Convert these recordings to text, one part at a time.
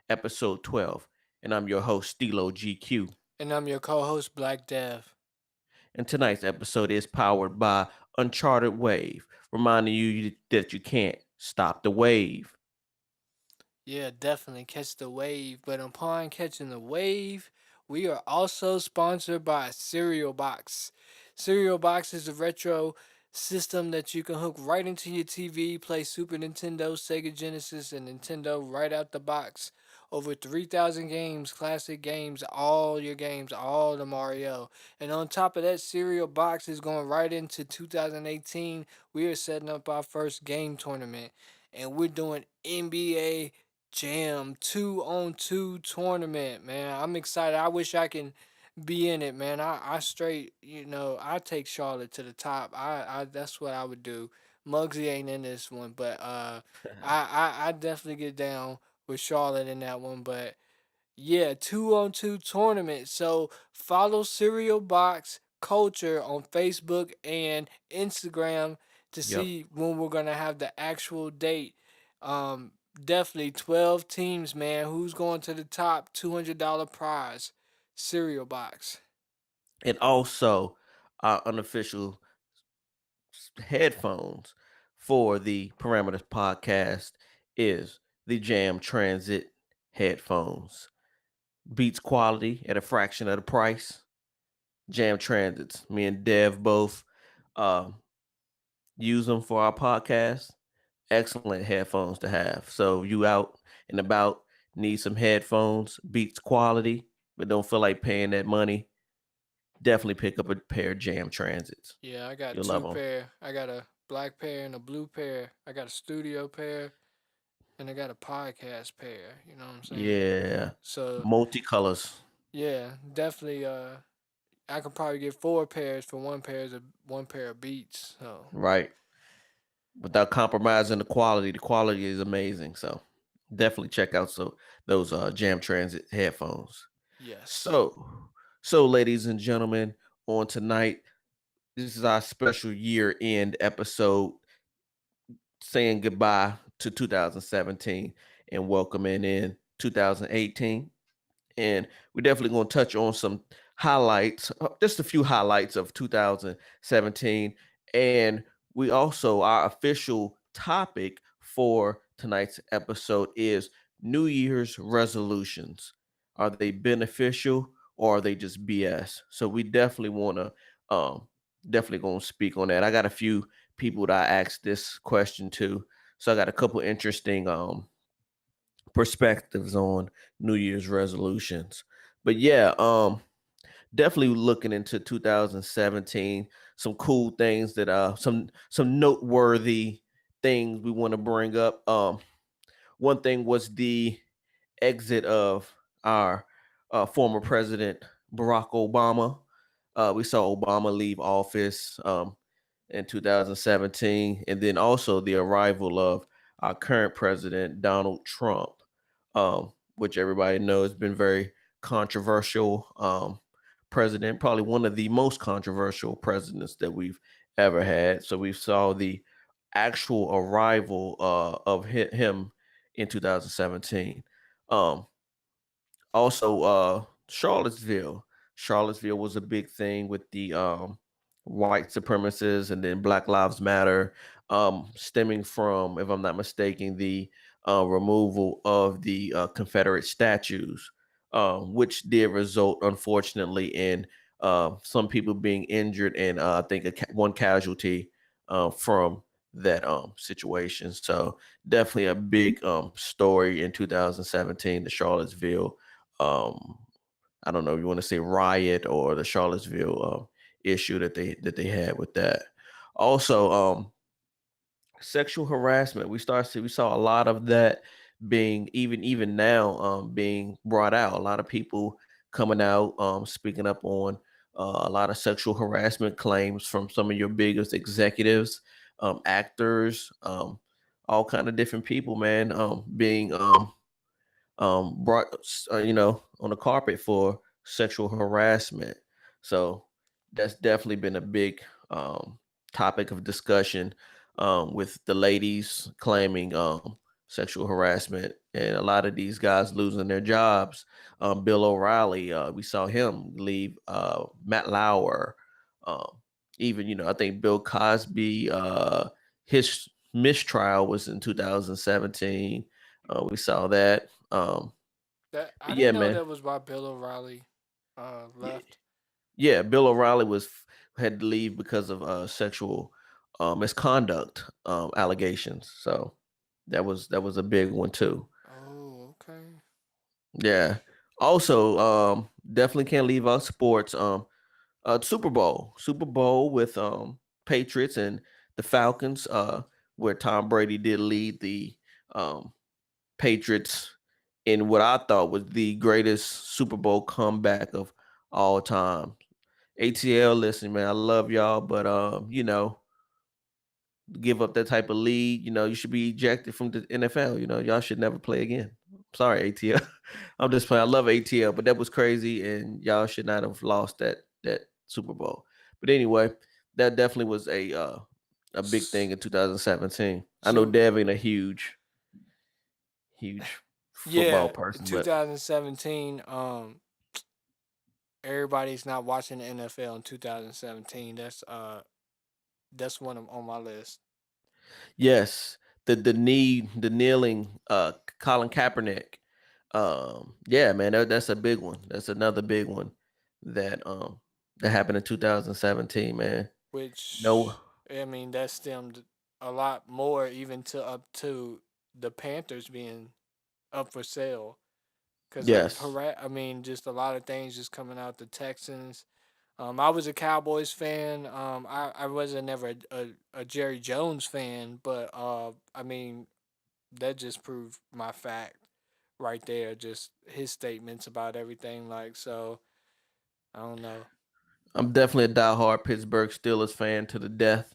episode 12. And I'm your host, Steelo GQ. And I'm your co-host, Black Dev. And tonight's episode is powered by Uncharted Wave, reminding you that you can't stop the wave. Yeah, definitely catch the wave. But upon catching the wave, we are also sponsored by Cereal Box. Cereal Box is a retro system that you can hook right into your TV, play Super Nintendo, Sega Genesis, and Nintendo right out the box. Over 3,000 games, classic games, all your games, all the Mario. And on top of that, Cereal Box is going right into 2018. We are setting up our first game tournament. And we're doing NBA Jam 2-on-2 tournament, man. I'm excited. I wish I can be in it, man. I straight, I take Charlotte to the top. I that's what I would do. Muggsy ain't in this one, but I definitely get down with Charlotte in that one. But yeah, 2-on-2 tournament. So follow Cereal Box Culture on Facebook and Instagram to Yep. see when we're gonna have the actual date. Um, Definitely 12 teams, man. Who's going to the top $200 prize? Cereal Box. And also, our unofficial headphones for the Parameters podcast is the Jam Transit headphones. Beats quality at a fraction of the price. Jam Transits. Me and Dev both uh, use them for our podcast. Excellent headphones to have. So you out and about, need some headphones, beats quality, but don't feel like paying that money. Definitely pick up a pair of Jam Transits. Yeah, I got You'll love two them. pair. I got a black pair and a blue pair. I got a studio pair and I got a podcast pair. You know what I'm saying? Yeah, So multicolors. yeah, definitely. I could probably get four pairs for one pair of Beats. So Right, without compromising the quality. The quality is amazing. So definitely check out those Jam Transit headphones. yes, So ladies and gentlemen, on tonight, this is our special year end episode, saying goodbye to 2017 and welcoming in 2018. And we're definitely going to touch on some highlights, just a few highlights of 2017. And we also, our official topic for tonight's episode is New Year's resolutions. Are they beneficial or are they just BS? So we definitely want to, definitely going to speak on that. I got a few people that I asked this question to. So I got a couple interesting perspectives on New Year's resolutions. But yeah, definitely looking into 2017, some cool things that some noteworthy things we want to bring up. One thing was the exit of our former president Barack Obama. We saw Obama leave office in 2017, and then also the arrival of our current president Donald Trump, which everybody knows has been very controversial president, probably one of the most controversial presidents that we've ever had. So we saw the actual arrival of him in 2017. Um, Also, Charlottesville. Charlottesville was a big thing with the white supremacists and then Black Lives Matter, stemming from, if I'm not mistaken, the removal of the Confederate statues, which did result, unfortunately, in some people being injured and I think one casualty from that situation. So definitely a big story in 2017, the Charlottesville um I don't know if you want to say riot or the Charlottesville issue that they had with that. Also, sexual harassment. We saw a lot of that being even now being brought out. A lot of people coming out speaking up on a lot of sexual harassment claims from some of your biggest executives, actors, all kind of different people, man, being brought on the carpet for sexual harassment. So that's definitely been a big topic of discussion with the ladies claiming sexual harassment, and a lot of these guys losing their jobs. Bill O'Reilly, we saw him leave. Matt Lauer, um, even I think Bill Cosby, his mistrial was in 2017. We saw that. That But I yeah, didn't know man. that was why Bill O'Reilly Yeah, left. yeah, Bill O'Reilly had to leave because of sexual misconduct allegations. So that was a big one too. Oh, okay. Yeah. Also, definitely can't leave out sports. Super Bowl, Super Bowl with Patriots and the Falcons, where Tom Brady did lead the um Patriots in what I thought was the greatest Super Bowl comeback of all time. ATL, listen, man, I love y'all, but give up that type of lead, you should be ejected from the NFL. Y'all should never play again. Sorry, ATL. I'm just playing. I love ATL, but that was crazy, and y'all should not have lost that Super Bowl. But anyway, that definitely was a big S- thing in 2017. I know So Dev ain't a huge football yeah, person, but 2017. Everybody's not watching the NFL in 2017. That's one of, on my list. yes, the kneeling, Colin Kaepernick. Yeah, man, that's a big one. That's another big one that that happened in 2017, man. No, Which I mean that stemmed a lot more even to up to the Panthers being up for sale because of yes, I mean just a lot of things just coming out the Texans. I was a Cowboys fan. I wasn't never a Jerry Jones fan, but I mean that just proved my fact right there. Just his statements about everything. Like so, I don't know. I'm definitely a diehard Pittsburgh Steelers fan to the death.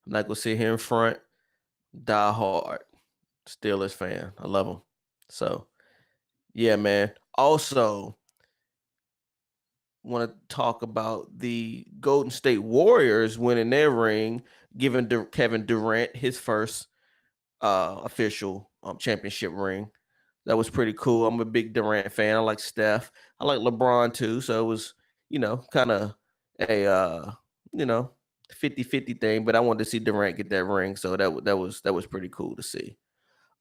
I'm not gonna sit here in front. Diehard Steelers fan. I love them. So yeah, man. Also, want to talk about the Golden State Warriors winning their ring, giving Kevin Durant his first official championship ring. That was pretty cool. I'm a big Durant fan. I like Steph. I like LeBron too. So it was, kind of a 50-50 thing, but I wanted to see Durant get that ring. So that was pretty cool to see.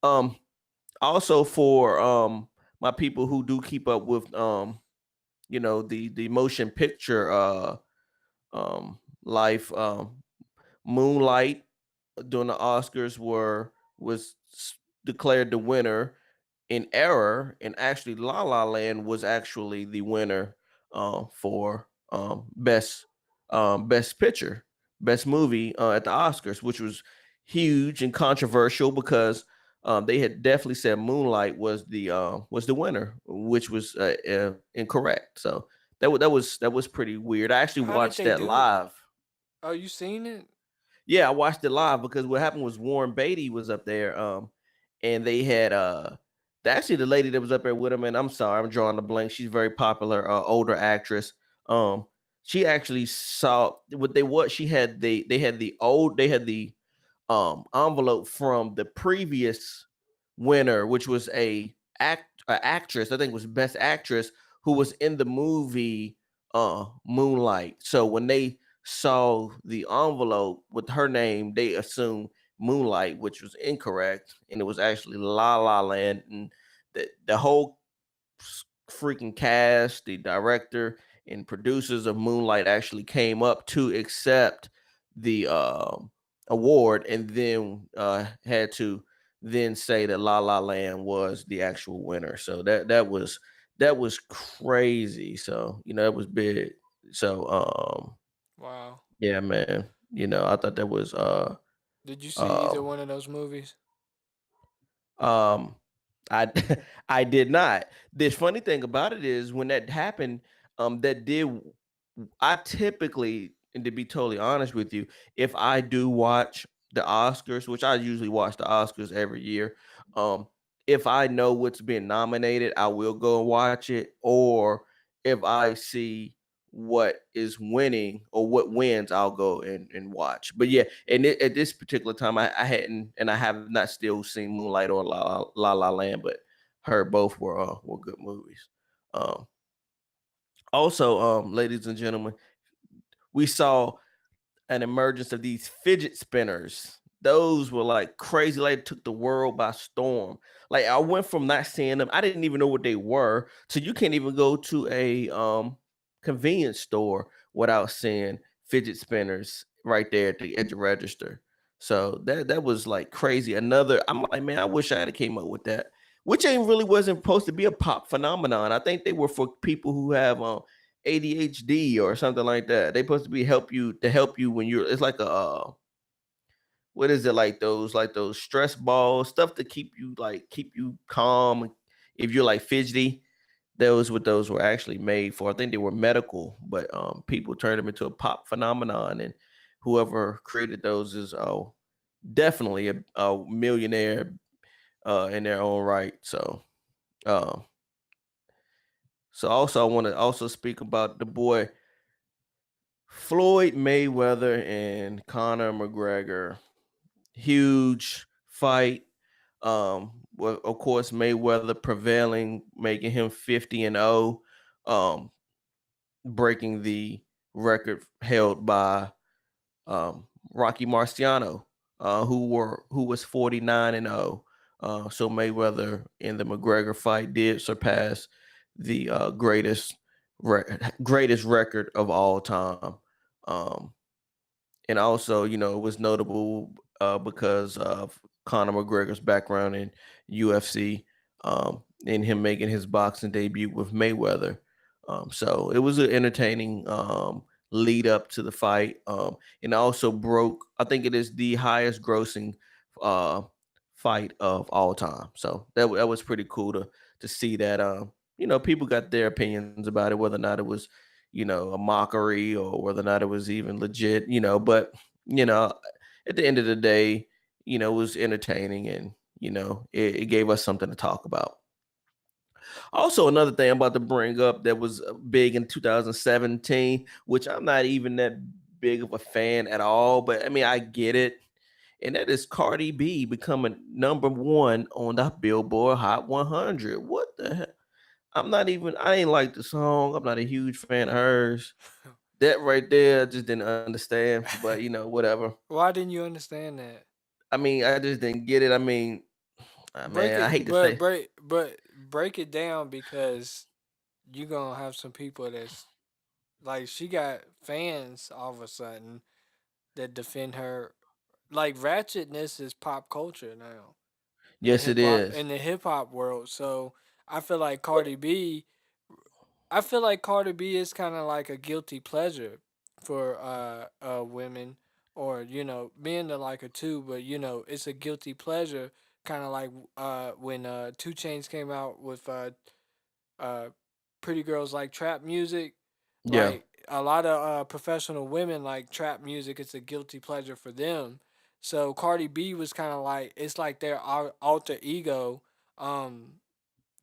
Um Also for my people who do keep up with the motion picture life, Moonlight during the Oscars declared the winner in error, and actually La La Land was actually the winner for best picture, best movie at the Oscars, which was huge and controversial because they had definitely said Moonlight was the winner, which was incorrect. So that was pretty weird. I actually How did watched they that do? live. Oh, you seen it? Yeah, I watched it live because what happened was Warren Beatty was up there, and they had actually the lady that was up there with him, and I'm sorry, I'm drawing a blank. She's very popular, older actress. Um, she actually saw what she had. They had the envelope from the previous winner, which was a actress. I think it was Best Actress who was in the movie Moonlight. So when they saw the envelope with her name, they assumed Moonlight, which was incorrect, and it was actually La La Land. And the whole freaking cast, the director and producers of Moonlight actually came up to accept the award, and then had to then say that La La Land was the actual winner. So that was crazy. So it was big. So Wow. yeah, man. I thought that was Did you see uh either one of those movies? Um, I I did not. The funny thing about it is when that happened, that did I typically, and to be totally honest with you, if I do watch the Oscars, which I usually watch the Oscars every year, um, if I know what's being nominated, I will go and watch it. Or if I see what is winning or what wins, I'll go and watch. But yeah, and at this particular time, I hadn't, and I have not still seen Moonlight or La Land, but heard both were good movies. Um, Also, ladies and gentlemen, we saw an emergence of these fidget spinners. Those were like crazy, like took the world by storm. Like I went from not seeing them, I didn't even know what they were. So you can't even go to a convenience store without seeing fidget spinners right there at the register. So that was like crazy. Another, I'm like, man, I wish I had came up with that. Which ain't really wasn't supposed to be a pop phenomenon. I think they were for people who have ADHD or something like that. They supposed to be help you when you're. It's like a what is it, like those stress balls, stuff to keep you calm if you're like fidgety. Those what those were actually made for. I think they were medical, but people turned them into a pop phenomenon, and whoever created those is definitely a millionaire in their own right. Uh, so also I want to also speak about the boy Floyd Mayweather and Conor McGregor. Huge fight. Well, of course, Mayweather prevailing, making him 50-0, um, breaking the record held by Rocky Marciano, who was 49-0. So Mayweather in the McGregor fight did surpass the greatest record of all time. Um, and also, it was notable because of Conor McGregor's background in UFC, and him making his boxing debut with Mayweather. So it was an entertaining lead up to the fight, and also broke. I think it is the highest grossing uh, fight of all time. So that was pretty cool to see that. People got their opinions about it, whether or not it was a mockery or whether or not it was even legit, but you know, at the end of the day, it was entertaining and it gave us something to talk about. Also, another thing I'm about to bring up that was big in 2017, which I'm not even that big of a fan at all, but I mean, I get it. And that is Cardi B becoming number one on the Billboard Hot 100. What the heck? I ain't like the song. I'm not a huge fan of hers. That right there, I just didn't understand, but whatever. Why didn't you understand that? I mean, I just didn't get it. I mean, Break man, I it, hate to say. but break it down because you gonna have some people that's like she got fans all of a sudden that defend her. Like ratchetness is pop culture now Yes, it is. in the hip hop world. So I feel like Cardi B I feel like Cardi B is kind of like a guilty pleasure for women, or men that like her too, but it's a guilty pleasure, kind of like when Two Chains came out with uh Pretty Girls Like Trap Music. Yeah. Like a lot of professional women like trap music. It's a guilty pleasure for them. So Cardi B was kind of like, it's like their alter ego. Um,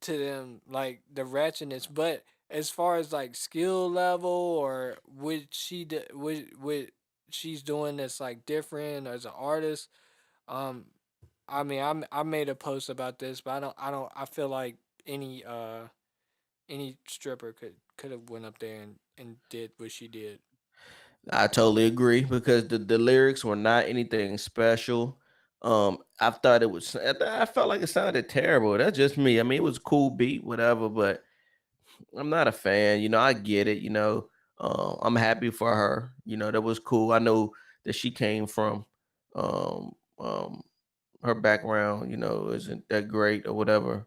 to them, like the ratchetness. But as far as like skill level or what she's doing that's like different as an artist, um, I mean, I made a post about this, but I feel like any stripper could have went up there and did what she did. I totally agree because the lyrics were not anything special. I thought it was. I felt like it sounded terrible. That's just me. I mean, it was a cool beat, whatever, but I'm not a fan. I get it. I'm happy for her. That was cool. I know that she came from um, um, her background. Isn't that great or whatever.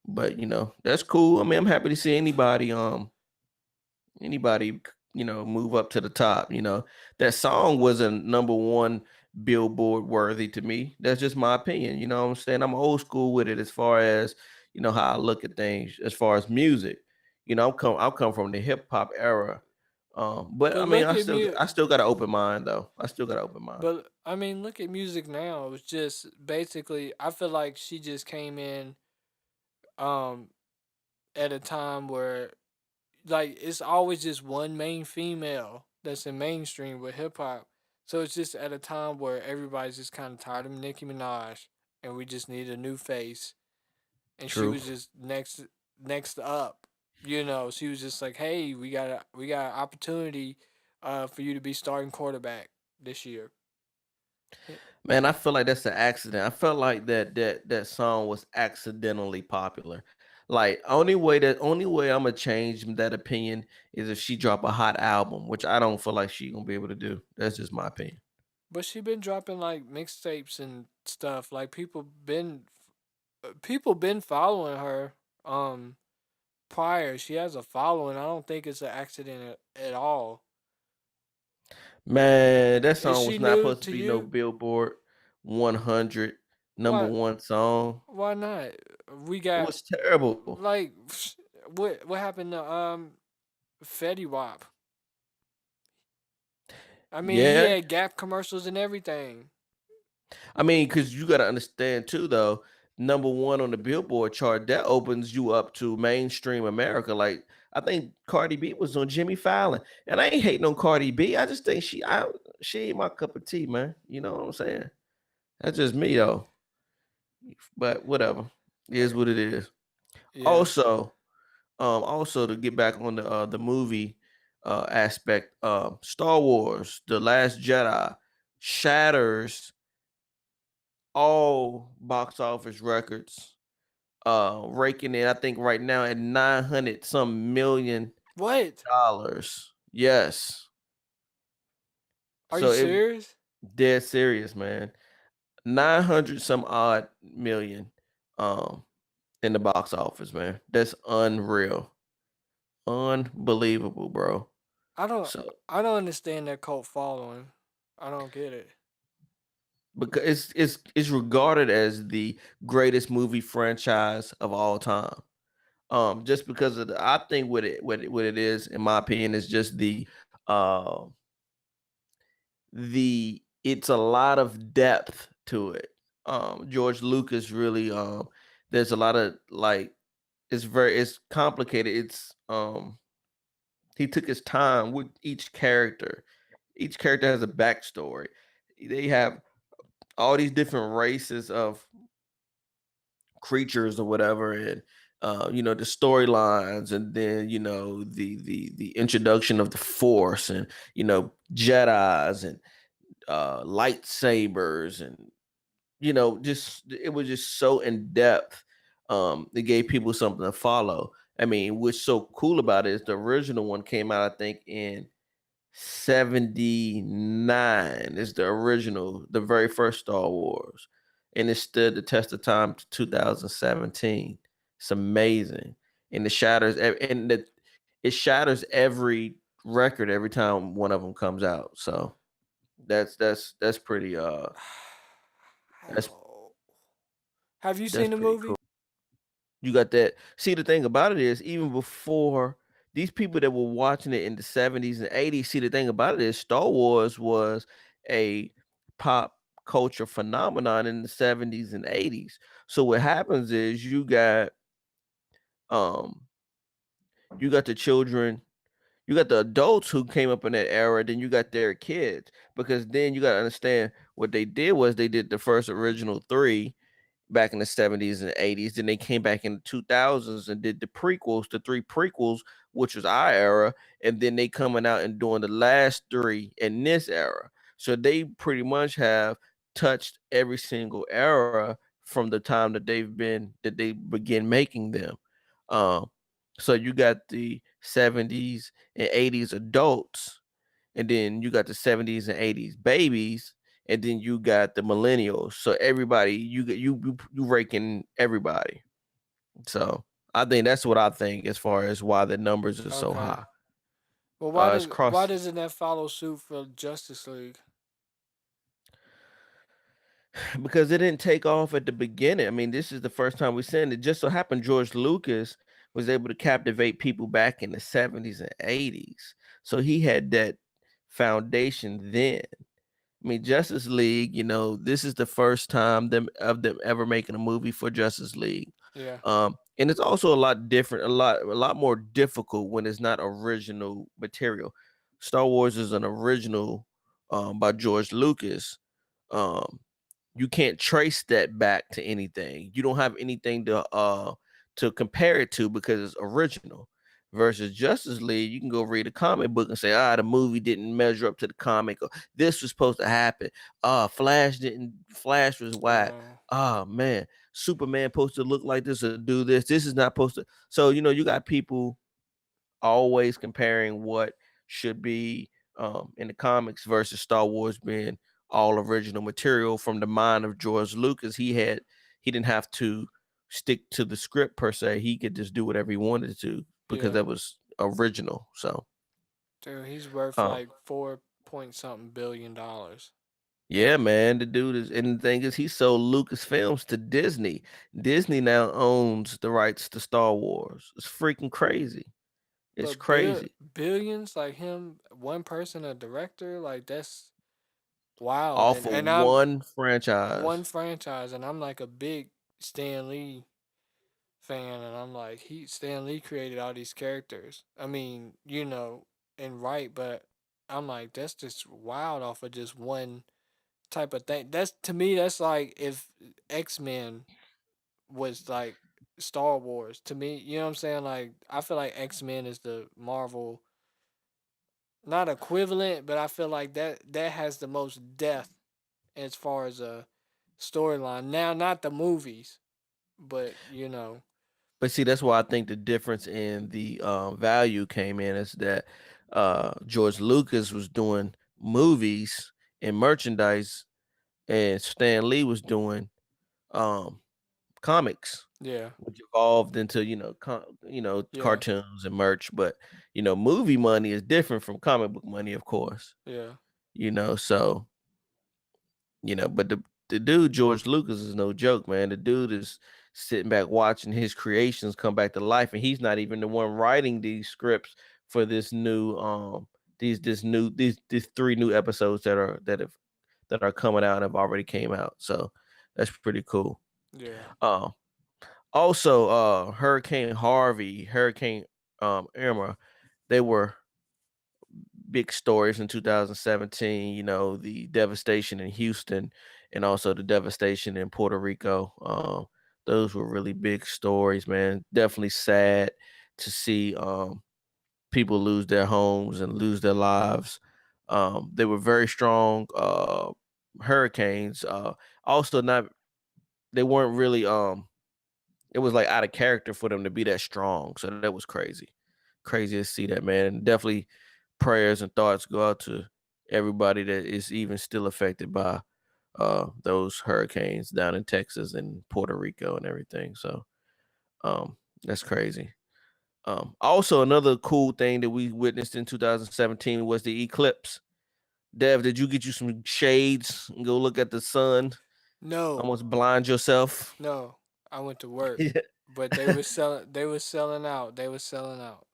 But that's cool. I mean, I'm happy to see anybody move up to the top. That song wasn't number one Billboard worthy to me. That's just my opinion. You know what I'm saying? I'm old school with it as far as how I look at things as far as music. I'm come from the hip hop era. But I But mean, look I at still mu I still got an open mind though. I still got an open mind. but I mean, look at music now. It's just basically, I feel like she just came in um at a time where like it's always just one main female that's in mainstream with hip hop. So it's just at a time where everybody's just kind of tired of Nicki Minaj, and we just need a new face. And she True. was just next up. You know, she was just like, "Hey, we got an opportunity, for you to be starting quarterback this year." Eh, Man, I feel like that's an accident. I felt like that song was accidentally popular. Like only way I'm gonna change that opinion is if she drop a hot album, which I don't feel like she gonna be able to do. That's just my opinion. But she been dropping like mixtapes and stuff. Like people been following her. Prior, she has a following. I don't think it's an accident at all. Man, that Is song she was not new supposed to to be no you? Billboard 100 number Why? one song. Why not? We It got was terrible. like what happened to Fetty Wap? I mean, he Yeah, had Gap commercials and everything. I mean, because you got to understand too, though, number one on the Billboard chart, that opens you up to mainstream America. Like, I think Cardi B was on Jimmy Fallon, and I ain't hating on Cardi B. I just think she ain't my cup of tea, man. You know what I'm saying? That's just me, though. But whatever, it is Uh, what it is. Yeah. Also, also to get back on the movie aspect, Star Wars: The Last Jedi shatters all box office records, raking in, I think right now at 900 some million What? dollars. Yes. Are you So it serious? dead serious, man. 900 some odd million um in the box office, man. That's unreal. Unbelievable, bro. I don't. So I don't understand that cult following. I don't get it. because it's regarded as the greatest movie franchise of all time. Just because of I think what it is, in my opinion, is just uh the it's a lot of depth to it. George Lucas really there's a lot of like it's complicated. He took his time with each character. Each character has a backstory. They have all these different races of creatures or whatever, and the storylines, and then the introduction of the force, and jedis, and lightsabers, and just it was just so in depth. It gave people something to follow. I mean, what's so cool about it is the original one came out, I think, in 79 is the original, the very first Star Wars. And it stood the test of time to 2017. It's amazing. And it shatters every record every time one of them comes out. So that's pretty that's How? Have you that's seen the pretty cool. movie? You got that. See, the thing about it is, even before these people that were watching it in the 70s and 80s, see, the thing about it is, Star Wars was a pop culture phenomenon in the 70s and 80s. So what happens is um you got the children, you got the adults who came up in that era, then you got their kids. Because then you gotta understand what they did was they did the first original three back in the 70s and 80s. Then they came back in the 2000s and did the prequels, the three prequels, which was our era. And then they coming out and doing the last three in this era. So they pretty much have touched every single era from the time that they begin making them. Um, so you got the 70s and 80s adults, and then you got the 70s and 80s babies, and then you got the millennials. So everybody, you get you raking everybody. So I think that's what I think as far as why the numbers are so Okay. high. Well, why It's does why cross doesn't that follow suit for Justice League? because it didn't take off at the beginning. I mean, this is the first time we're seeing it. Just so happened George Lucas was able to captivate people back in the 70s and 80s. So he had that foundation then. I mean, Justice League, this is the first time them ever making a movie for Justice League. Yeah. And it's also a lot different, a lot more difficult when it's not original material. Star Wars is an original by George Lucas. Um, you can't trace that back to anything. You don't have anything to compare it to because it's original. Versus Justice League, you can go read a comic book and say, the movie didn't measure up to the comic, or this was supposed to happen. Flash was whack. Uh, Man, Superman supposed to look like this or do this. This is not supposed to. So, you got people always comparing what should be in the comics versus Star Wars being all original material from the mind of George Lucas. He didn't have to stick to the script per se. He could just do whatever he wanted to because yeah, that was original. So dude, he's worth um like 4 point something $billion. yeah, man, the dude is, and the thing is, he sold Lucasfilms to Disney. Disney now owns the rights to Star Wars. It's freaking crazy. It's But crazy. billions, like him, one person, a director, like that's wild. Off And of I'm one one franchise. franchise, and I'm like a big Stan Lee fan, and I'm like, Stan Lee created all these characters. I mean, and right, but I'm like, that's just wild off of just one type of thing. That's to me, that's like if X-Men was like Star Wars. To me, you know what I'm saying? Like I feel like X-Men is the Marvel, not equivalent, but I feel like that has the most depth as far as a storyline. Now, not the movies, but But see, that's why I think the difference in the value came in is that George Lucas was doing movies and merchandise, and Stan Lee was doing um, comics, yeah, which evolved into yeah, cartoons and merch. But movie money is different from comic book money, of course. yeah, So but the dude George Lucas is no joke, man. The dude is sitting back watching his creations come back to life, and he's not even the one writing these scripts for this new these three new episodes that are coming out and have already came out. So that's pretty cool. yeah. Uh, Also, Hurricane Harvey, Hurricane Irma, they were big stories in 2017, the devastation in Houston and also the devastation in Puerto Rico. Those were really big stories, man. Definitely sad to see people lose their homes and lose their lives. They were very strong hurricanes. Also, not they weren't really it was like out of character for them to be that strong. So that was crazy. Crazy to see that, man. And definitely prayers and thoughts go out to everybody that is even still affected by those hurricanes down in Texas and Puerto Rico and everything. So that's crazy. Also another cool thing that we witnessed in 2017 was the eclipse. Dev, did you get you some shades and go look at the sun? No, Almost blind yourself. no. I went to work, Yeah. but they were selling. They were selling out. They were selling out.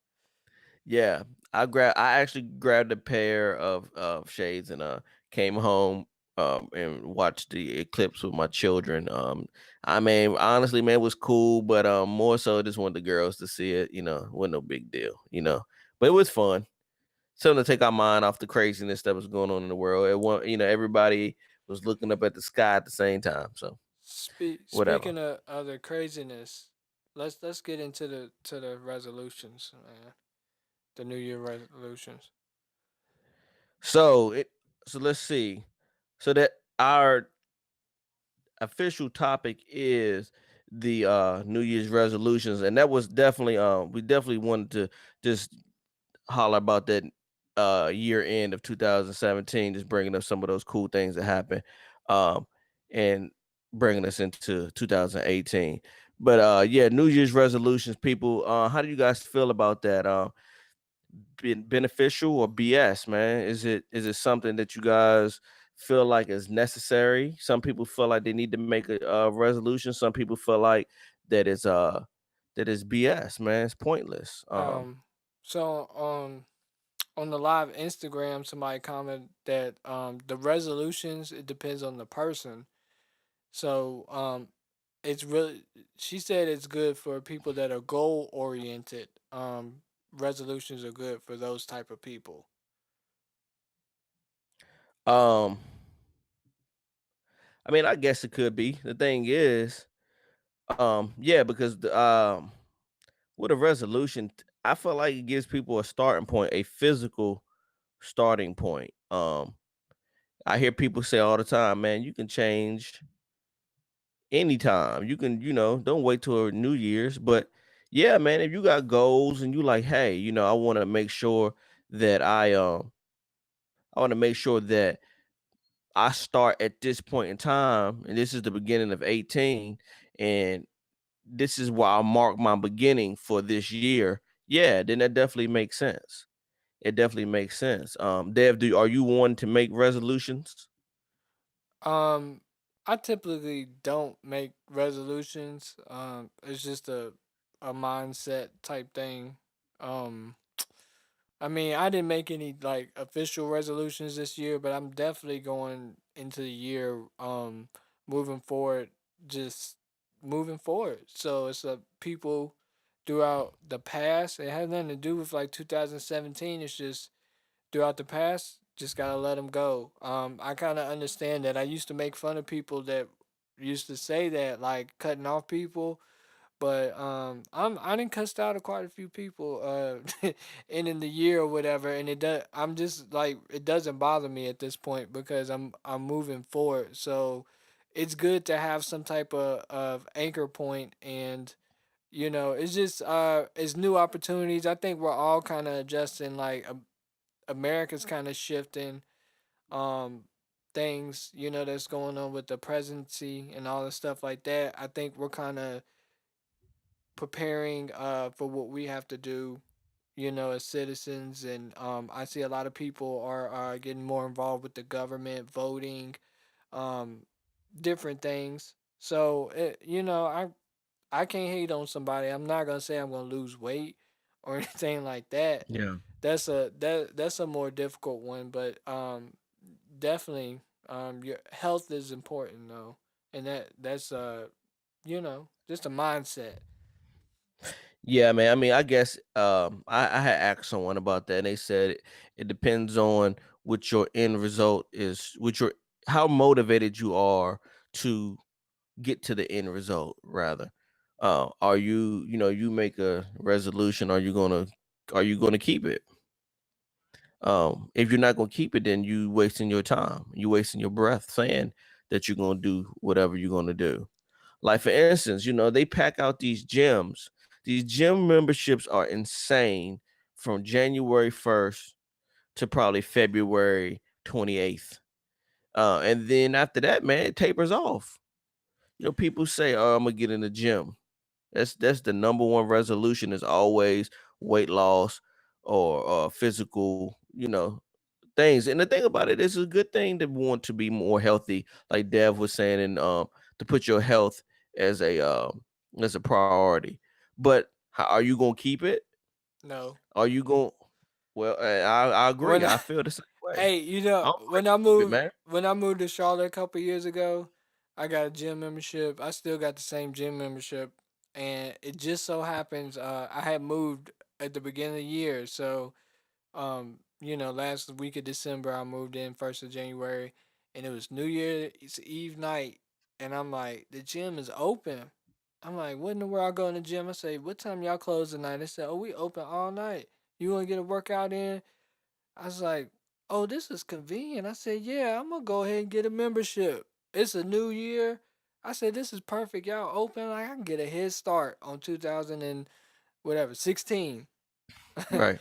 Yeah, I actually grabbed a pair of shades and came home and watched the eclipse with my children. I mean, honestly, man, it was cool, but more so just wanted the girls to see it, wasn't no big deal. But it was fun. Something to take our mind off the craziness that was going on in the world. Everybody was looking up at the sky at the same time. So whatever. Speaking of other craziness, let's get into the resolutions, man. The New Year resolutions. So it so let's see. So that our official topic is the New Year's resolutions, and that was definitely we definitely wanted to just holler about that year end of 2017, just bringing up some of those cool things that happened, um, and bringing us into 2018. But yeah, New Year's resolutions, people. How do you guys feel about that? Been beneficial or BS, man? Is it something that you guys feel like is necessary? Some people feel like they need to make a resolution. Some people feel like that is that is BS, man. It's pointless. Um, so on the live Instagram, somebody commented that the resolutions, it depends on the person. So it's really she said it's good for people that are goal oriented. Resolutions are good for those type of people. Um, I mean, I guess it could be. The thing is, yeah, because with a resolution, I feel like it gives people a starting point, a physical starting point. I hear people say all the time, man, you can change anytime. You can, don't wait till New Year's. But yeah, man, if you got goals and you like, hey, I want to make sure that I want to make sure that I start at this point in time, and this is the beginning of 18, and this is where I mark my beginning for this year. Yeah, then that definitely makes sense. It definitely makes sense. Dev, are you one to make resolutions? Um, I typically don't make resolutions. It's just a mindset type thing. Um, I mean, I didn't make any like official resolutions this year, but I'm definitely going into the year moving forward, just moving forward. So it's people throughout the past. It has nothing to do with like 2017. It's just throughout the past, just gotta let them go. I kind of understand that. I used to make fun of people that used to say that, like cutting off people, but I didn't cussed out quite a few people in the year or whatever, and it does. I'm just like it doesn't bother me at this point because I'm moving forward. So it's good to have some type of anchor point, and it's just it's new opportunities. I think we're all kind of adjusting. Like America's kind of shifting um things that's going on with the presidency and all the stuff like that. I think we're kind of preparing for what we have to do, as citizens. And I see a lot of people are getting more involved with the government, voting, um, different things. So I can't hate on somebody. I'm not gonna say I'm gonna lose weight or anything like that. Yeah. That's a more difficult one, but definitely your health is important though, and that's just a mindset. Yeah, man. I mean, I guess I had asked someone about that, and they said it depends on what your end result is, how motivated you are to get to the end result. Rather, are you you make a resolution? Are you gonna keep it? If you're not gonna keep it, then you wasting your time. You wasting your breath saying that you're gonna do whatever you're gonna do. Like for instance, they pack out these gyms. These gym memberships are insane from January 1st to probably February 28th. And then after that, man, it tapers off. People say, "Oh, I'm gonna get in the gym." That's the number one resolution is always weight loss or physical, things. And the thing about it is a good thing to want to be more healthy, like Dev was saying, and to put your health as a priority. But how are you gonna keep it? No. Are you going? Well, I agree. When I, I feel the same way. hey, I don't want to keep it, man. when I moved to Charlotte a couple years ago, I got a gym membership. I still got the same gym membership, and it just so happens I had moved at the beginning of the year. So last week of December I moved in 1st of January, and it was New Year's Eve night, and I'm like, the gym is open. I'm like, what in the world? I go in the gym. I say, what time y'all close tonight? They said, oh, we open all night. You want to get a workout in? I was like, oh, this is convenient. I said, yeah, I'm gonna go ahead and get a membership. It's a new year. I said, this is perfect. Y'all open. Like I can get a head start on 2000 and whatever 16. Right.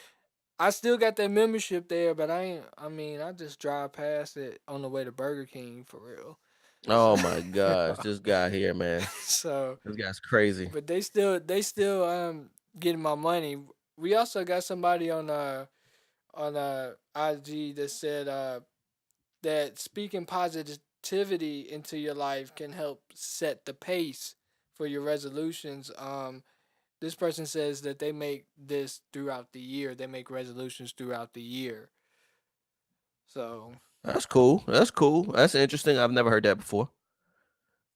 I still got that membership there, but I ain't. I mean, I just drive past it on the way to Burger King for real. So, Oh my gosh, this guy here, man. so This guy's crazy. but they still getting my money. We also got somebody on IG that said that speaking positivity into your life can help set the pace for your resolutions. This person says that they make this throughout the year. They make resolutions throughout the year. So That's cool. That's cool. That's interesting. I've never heard that before.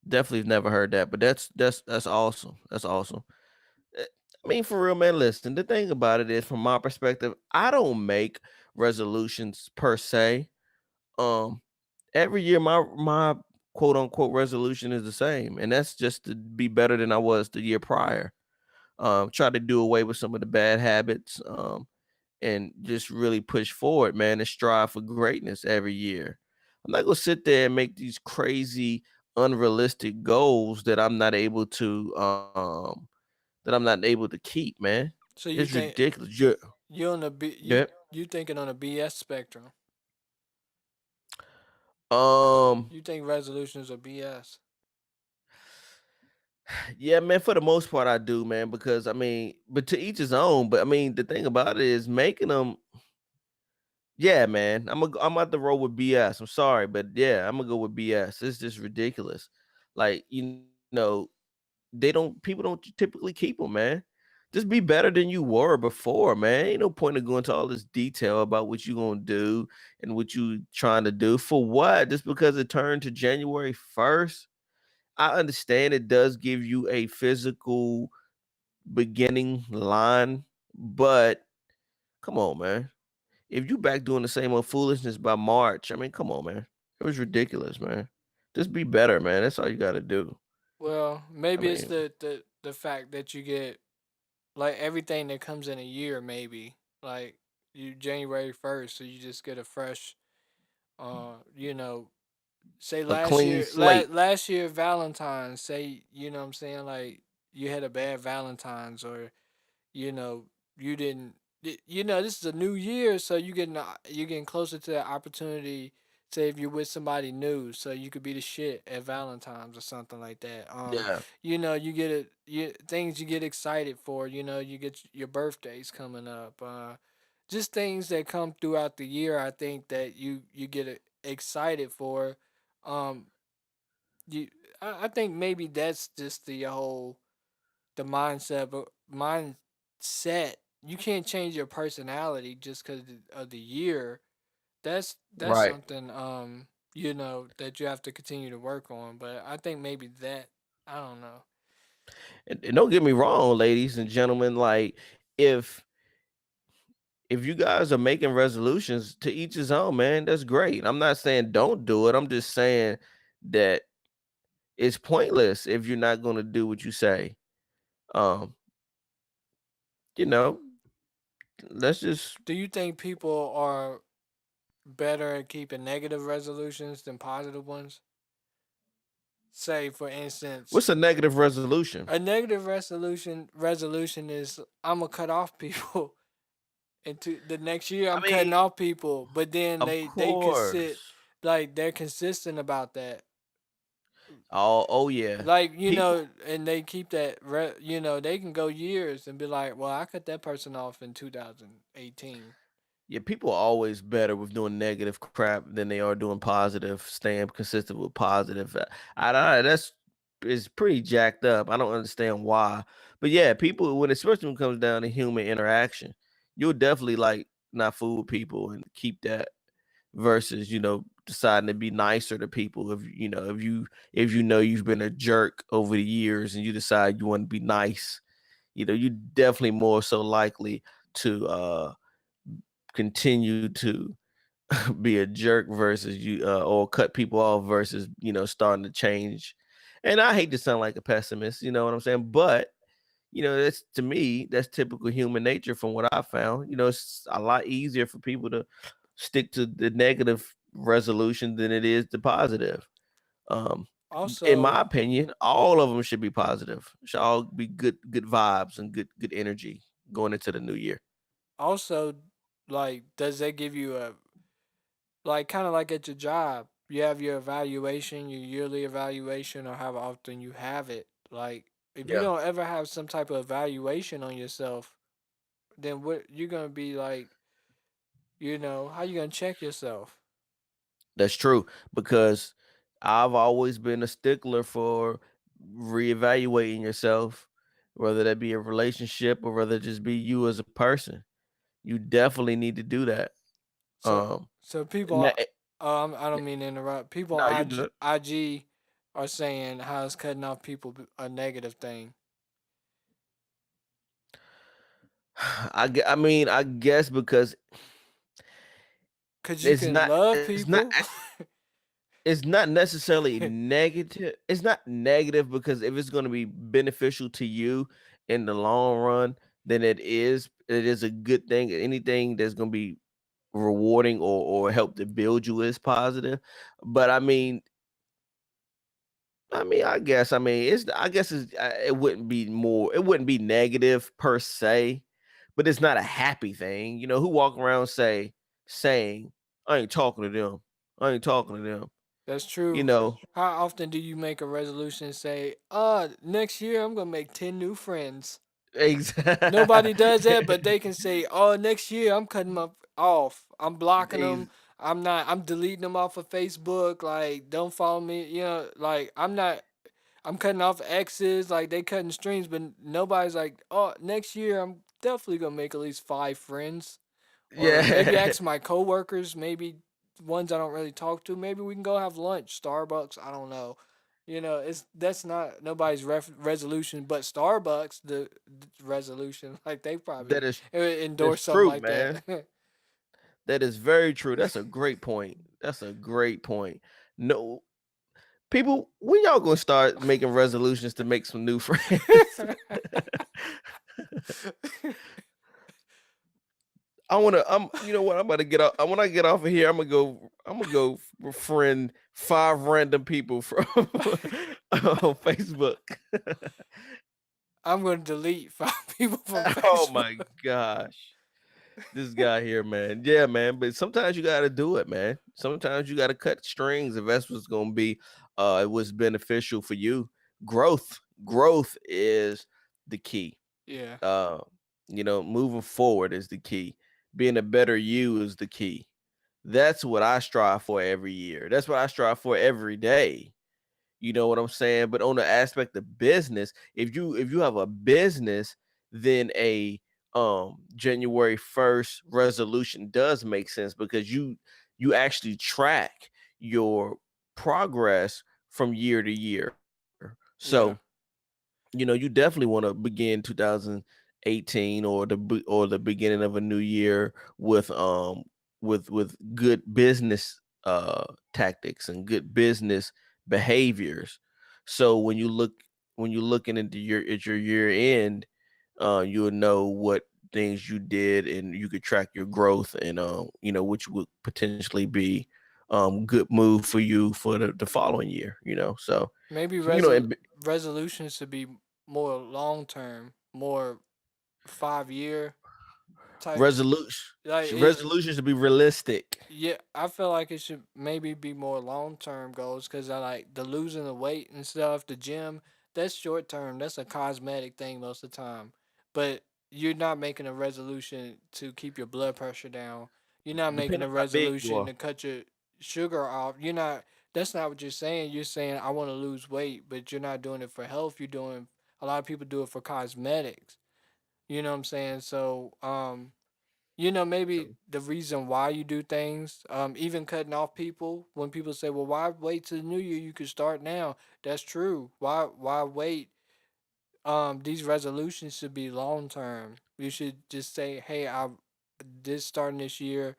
Definitely never heard that, but that's awesome. That's awesome. Eh, I mean, for real, man. Listen, the thing about it is, from my perspective, I don't make resolutions per se. Um, every year, my quote unquote resolution is the same, and that's just to be better than I was the year prior. Try to do away with some of the bad habits. And just really push forward, man, and strive for greatness every year. I'm not gonna sit there and make these crazy, unrealistic goals that I'm not able to keep, man. So you It's think ridiculous. Yeah. you on the Yeah. you thinking on a BS spectrum? Um, You think resolutions are BS? yeah, man, for the most part I do, man, because I mean, but to each his own. But I mean, the thing about it is making them, yeah, man. I'm about to roll with BS. I'm sorry, but yeah, I'm gonna go with BS. It's just ridiculous. Like, know, they don't people don't typically keep them, man. Just be better than you were before, man. Ain't no point in going into all this detail about what you gonna do and what you trying to do. For what? Just because it turned to January 1st? I understand it does give you a physical beginning line, but come on, man. If you back doing the same old foolishness by March, I mean, come on, man. It was ridiculous, man. Just be better, man. That's all you gotta do. Well, I maybe it's mean, the fact that you get like everything that comes in a year. Maybe like you January 1st, so you just get a fresh, you know, say a clean slate. last year Valentine's. Say what I'm saying, like you had a bad Valentine's, or you know you didn't this is a new year, so you're getting closer to that opportunity. Say if you're with somebody new, so you could be the shit at Valentine's or something like that. Yeah. You get it, things you get excited for. You get your birthdays coming up. Just things that come throughout the year. I think that you get excited for. um you I think maybe that's just the mindset, but mindset. You can't change your personality just because of the year. That's Right. something that you have to continue to work on. But I think maybe that, I don't know. And don't get me wrong, ladies and gentlemen, like if if you guys are making resolutions, to each his own, man, that's great. I'm not saying don't do it. I'm just saying that it's pointless if you're not going to do what you say. Um, you know, let's just Do you think people are better at keeping negative resolutions than positive ones? Say, for instance, what's a negative resolution? a negative resolution is I'm gonna cut off people. Into the next year, I I'm cutting mean, off people, but then of they could sit, course. like they're consistent about that. Oh yeah. Like, People and they keep that, they can go years and be like, well, I cut that person off in 2018. Yeah, people are always better with doing negative crap than they are doing positive, staying consistent with positive. I don't that's is pretty jacked up. I don't understand why. But yeah, people when especially when it comes down to human interaction, you'll definitely like not fool with people and keep that versus, deciding to be nicer to people if you know you've been a jerk over the years and you decide you want to be nice, you definitely more so likely to continue to be a jerk versus you or cut people off versus starting to change. And I hate to sound like a pessimist, you know what I'm saying, but that's to me that's typical human nature from what I found. It's a lot easier for people to stick to the negative resolution than it is the positive. um in my Also, opinion, all of them should be positive, should all be good vibes and good energy going into the new year. also, like, does that give you a, like, kind of like at your job? You have your evaluation, your yearly evaluation, or how often you have it. Like, if you Yeah. don't ever have some type of evaluation on yourself, then what you're gonna be like, how you gonna check yourself? That's true because I've always been a stickler for reevaluating yourself, whether that be a relationship or whether it just be you as a person. You definitely need to do that. So Um, so people and are, that, I don't mean to interrupt. People no, on you good. IG are saying how is cutting off people a negative thing? I mean, I guess because Cause you it's can not love it's not people. it's not necessarily negative. It's not negative because if it's going to be beneficial to you in the long run, then it is a good thing. Anything that's going to be rewarding or help to build you is positive. But it wouldn't be it wouldn't be negative per se, but it's not a happy thing. Who walk around saying, I ain't talking to them. I ain't talking to them. That's You true. know, How often do you make a resolution and say, next year I'm gonna make 10 new friends? Nobody does that, but they can say, "Oh, next year I'm cutting them off. I'm blocking them. Ex- I'm not. I'm deleting them off of Facebook. Like, don't follow me. Like I'm not. I'm cutting off exes. Like they cutting strings, but nobody's like, oh, next year I'm definitely gonna make at least 5 friends, or maybe yeah. ask my coworkers, maybe ones I don't really talk to. Maybe we can go have lunch, Starbucks. I don't know. It's that's not nobody's resolution, but Starbucks the resolution. Like they that probably is endorse that's something true, like man. that. That is very true. That's a great point. That's a great point. No, people, when y'all gonna start making resolutions to make some new friends? You know what? I'm about to get off. When I get off of here, I'm gonna go befriend 5 random people from on Facebook. I'm gonna delete 5 people from Oh Facebook. my gosh. This guy here, man. Yeah, man. But sometimes you gotta do it, man. Sometimes you gotta cut strings if that's what's gonna be it was beneficial for you. Growth is the key. Yeah. Uh, moving forward is the key. Being a better you is the key. That's what I strive for every year. That's what I strive for every day. You know what I'm saying? But on the aspect of business, if you have a business, then a January 1st resolution does make sense because you actually track your progress from year to year. Yeah. So you definitely want to begin 2018 or the beginning of a new year with good business tactics and good business behaviors. So when you're looking into your year end, you'll know what things you did and you could track your growth and which would potentially be good move for you for the following year. Maybe And resolutions should be more long term, more 5 year type. Like resolutions to be realistic. yeah, I feel like it should maybe be more long term goals because I like the losing the weight and stuff. The gym, that's short term. That's a cosmetic thing most of the time. But you're not making a resolution to keep your blood pressure down. You're not making Depending a on how big you resolution are. to cut your sugar off. You're not. That's not what you're saying. You're saying I want to lose weight, but you're not doing it for health. You're doing. A lot of people do it for cosmetics. You know what I'm saying? So, maybe So, the reason why you do things, even cutting off people, when people say, "Well, why wait till the new year? You could start now." That's true. Why wait? These resolutions should be long term. You should just say, "Hey, I this starting this year,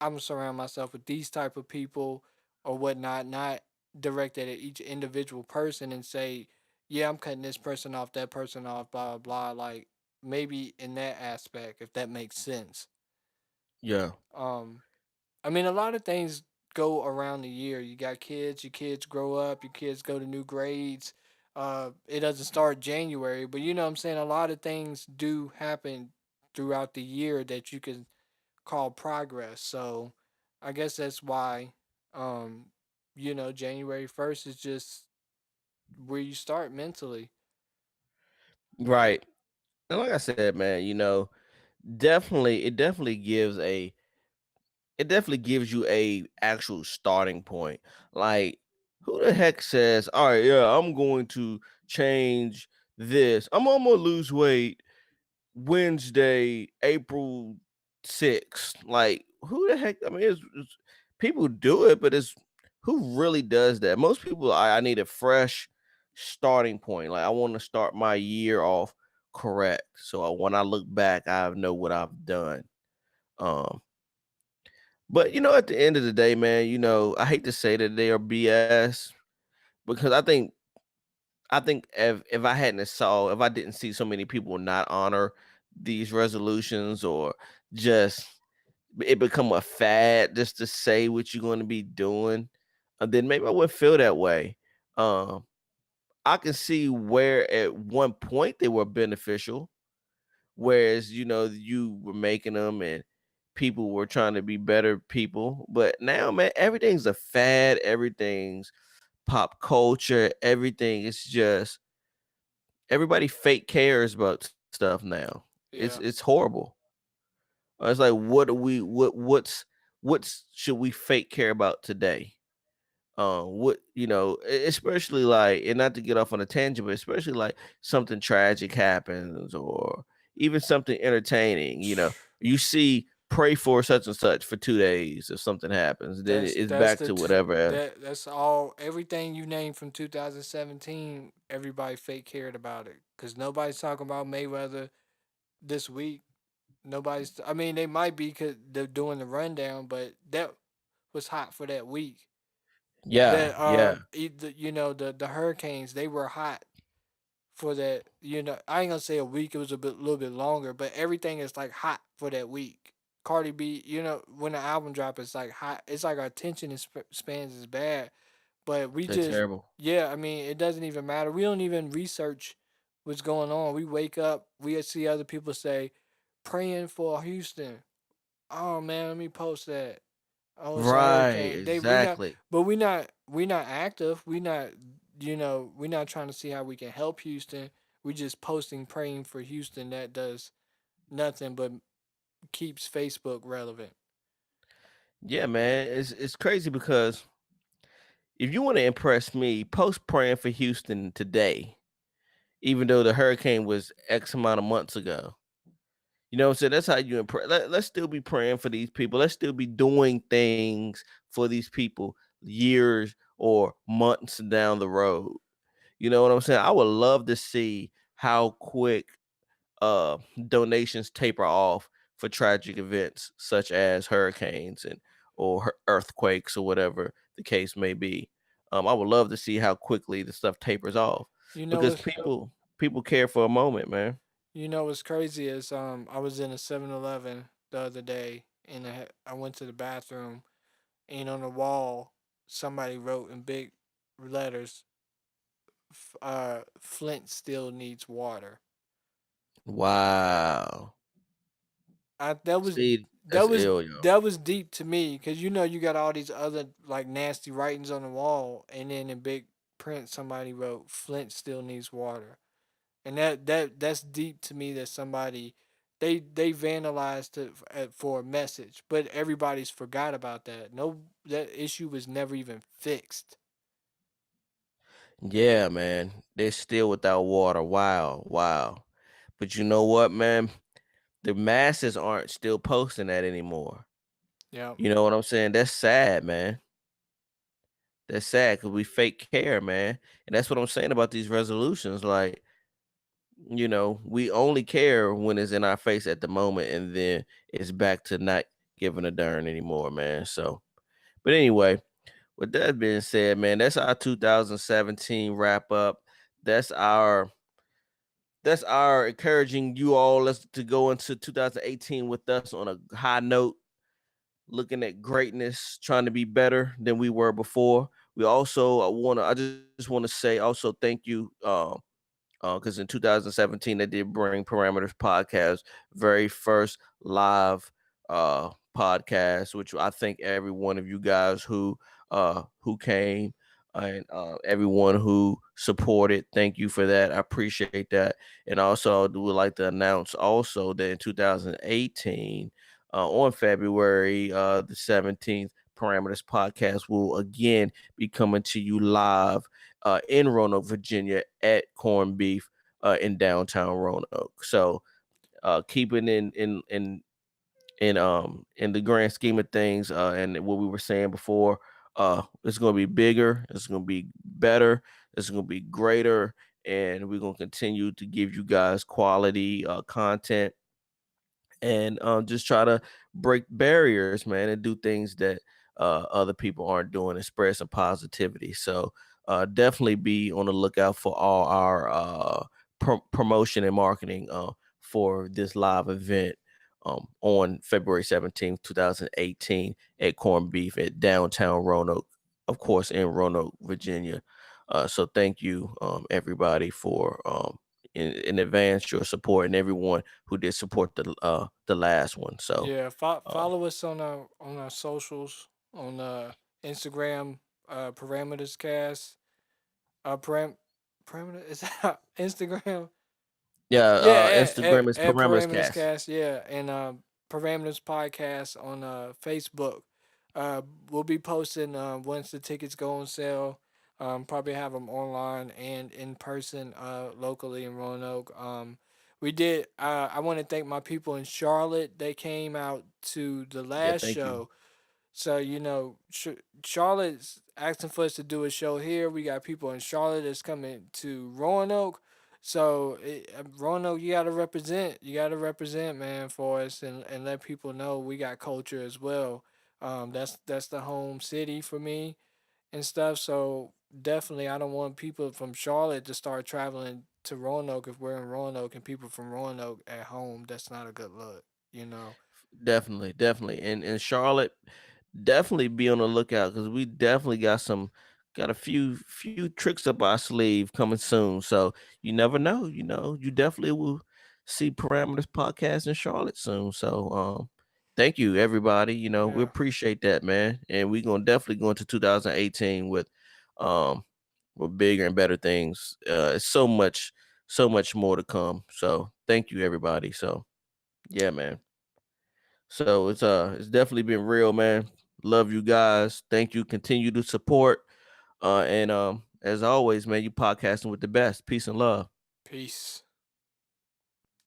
I'm gonna surround myself with these type of people or whatnot, not directed at each individual person and say, yeah, I'm cutting this person off, that person off, blah blah blah." Like maybe in that aspect, if that makes sense. yeah. Um, I mean, a lot of things go around the year. You got kids, your kids grow up, your kids go to new grades. It doesn't start January, but you know what I'm saying? A lot of things do happen throughout the year that you can call progress. So I guess that's why, um, January 1st is just where you start mentally. Right. And like I said, man, definitely it definitely gives you a actual starting point. Like, who the heck says, all right, yeah, I'm going to change this. I'm gonna lose weight Wednesday, April 6th. Like, who the heck? I mean, people do it, but it's Who really does that? Most people, I need a fresh starting point. Like I want to start my year off correct. So when I look back, I know what I've done. Um, but at the end of the day, man, I hate to say that they are BS because I think if I hadn't saw if I didn't see so many people not honor these resolutions or just it become a fad just to say what you're going to be doing, then maybe I wouldn't feel that way. Um, I can see where at one point they were beneficial, whereas you were making them and people were trying to be better people. But now, man, everything's a fad. Everything's pop culture. Everything is just everybody fake cares about stuff now. It's Yeah. it's horrible. It's like what do we what's should we fake care about today? Especially like, and not to get off on a tangent, but especially like something tragic happens or even something entertaining. You see, pray for such and such for 2 days. If something happens, then That's it's that's back the to t- whatever. that's all everything you named from 2017. Everybody fake cared about it because nobody's talking about Mayweather this week. Nobody's. I mean, they might be because they're doing the rundown, but that was hot for that week. Yeah, That yeah, the hurricanes, they were hot for that. I ain't gonna say a week. It was little bit longer, but everything is like hot for that week. Cardi B, when the album drop, it's like hot. It's like our attention spans is bad, but we they're just, terrible. yeah. I mean, it doesn't even matter. We don't even research what's going on. We wake up, we see other people say, praying for Houston. Oh man, let me post that. Oh, it's a Right, hurricane. We not, exactly. but we not active. We not trying to see how we can help Houston. We just posting praying for Houston. That does nothing but keeps Facebook relevant. Yeah, man, it's crazy because if you want to impress me, post praying for Houston today, even though the hurricane was X amount of months ago. You know what I'm saying? That's how you impress. Let's still be praying for these people. Let's still be doing things for these people years or months down the road. You know what I'm saying? I would love to see how quick uh donations taper off for tragic events such as hurricanes and or earthquakes or whatever the case may be. I would love to see how quickly the stuff tapers off You know because what's people care for a moment, man. what's crazy is I was in a 7-Eleven the other day and I went to the bathroom and on the wall somebody wrote in big letters, Flint still needs water. Wow. I that was See, that that's was ill, yo. that was deep to me because you got all these other like nasty writings on the wall, and then in big print somebody wrote Flint still needs water, and that's deep to me that somebody they vandalized it for a message, but everybody's forgot about that. No, that issue was never even fixed. Yeah, man. They're still without water. Wow, wow. But you know what, man? The masses aren't still posting that anymore. Yeah, You know what I'm saying? That's sad, man. That's sad because we fake care, man. And that's what I'm saying about these resolutions. Like, we only care when it's in our face at the moment, and then it's back to not giving a darn anymore, man. So, but anyway, with that being said, man, that's our 2017 wrap up. That's our that's our encouraging you all let's to go into 2018 with us on a high note, looking at greatness, trying to be better than we were before. We also I just want to say also thank you because in 2017 they did bring Parameters Podcast very first live podcast, which I thank every one of you guys who came and everyone who supported. Thank you for that. I appreciate that. And also, I would like to announce also that in 2018, on February the 17th, Parameters Podcast will again be coming to you live in Roanoke, Virginia, at Corned Beef in downtown Roanoke. So, keeping in the grand scheme of things, and what we were saying before, It's gonna be bigger, it's gonna be better, it's gonna be greater, and we're gonna continue to give you guys quality content and just try to break barriers, man, and do things that other people aren't doing and spread some positivity. So definitely be on the lookout for all our promotion and marketing for this live event on February 17th, 2018 at Corn Beef at downtown Roanoke, of course, in Roanoke, Virginia. So thank you, everybody, for in advance your support and everyone who did support the last one. So Yeah, uh follow us on our socials on Instagram, parameters cast, parameter is that Instagram? yeah, Yeah, Instagram is at Parameters Parameters Cast. Cast, yeah, and Parameters Podcast on Facebook. Uh, we'll be posting once the tickets go on sale. Probably have them online and in person, locally in Roanoke. We did. I want to thank my people in Charlotte. They came out to the Yeah, last thank you. show, so Charlotte's asking for us to do a show here. We got people in Charlotte that's coming to Roanoke. So Roanoke, you gotta represent. You gotta represent, man, for us and let people know we got culture as well. That's the home city for me and stuff. So definitely, I don't want people from Charlotte to start traveling to Roanoke if we're in Roanoke and people from Roanoke at home. That's not a good look, you know. Definitely, definitely. And in Charlotte, definitely be on the lookout because we definitely got a few tricks up our sleeve coming soon. So you never know, you definitely will see Parameters Podcast in Charlotte soon. So thank you everybody. We Yeah. appreciate that, man. And we're gonna definitely go into 2018 um with bigger and better things. So much more to come. So thank you everybody. So yeah, man. So it's definitely been real, man. Love you guys. Thank you. Continue to support. And as always, man, you podcasting with the best. Peace and love. Peace.